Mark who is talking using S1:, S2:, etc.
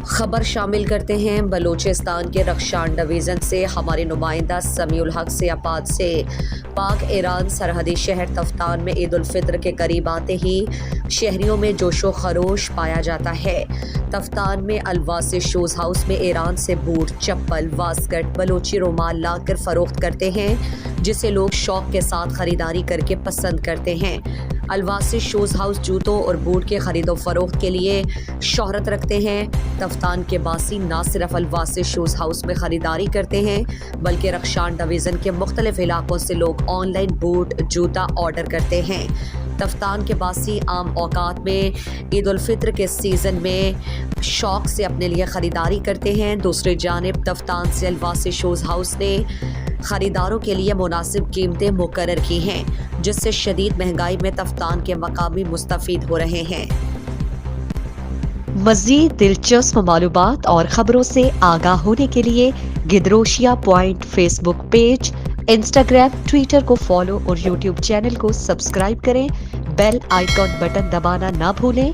S1: خبر شامل کرتے ہیں بلوچستان کے رخشان ڈویژن سے ہمارے نمائندہ سمیع الحق سے آباد سے پاک ایران سرحدی شہر تفتان میں عید الفطر کے قریب آتے ہی شہریوں میں جوش و خروش پایا جاتا ہے۔ تفتان میں الواسی شوز ہاؤس میں ایران سے بوٹ، چپل، واسکٹ، بلوچی رومال لا کر فروخت کرتے ہیں، جسے لوگ شوق کے ساتھ خریداری کر کے پسند کرتے ہیں۔ الواسی شوز ہاؤس جوتوں اور بوٹ کے خرید و فروخت کے لیے شہرت رکھتے ہیں۔ تفتان کے باسی نہ صرف الواسی شوز ہاؤس میں خریداری کرتے ہیں بلکہ رخشان ڈویژن کے مختلف علاقوں سے لوگ آن لائن بوٹ، جوتا آرڈر کرتے ہیں۔ تفتان کے باسی عام اوقات میں عید الفطر کے سیزن میں شوق سے اپنے لیے خریداری کرتے ہیں۔ دوسری جانب تفتان سے الواسی شوز ہاؤس نے خریداروں کے لیے مناسب قیمتیں مقرر کی ہیں، جس سے شدید مہنگائی میں تفتان کے مقامی مستفید ہو رہے ہیں۔
S2: مزید دلچسپ معلومات اور خبروں سے آگاہ ہونے کے لیے Gedrosia point Facebook page, Instagram, Twitter کو فالو اور یوٹیوب چینل کو سبسکرائب کریں۔ بیل آئیکن بٹن دبانا نہ بھولیں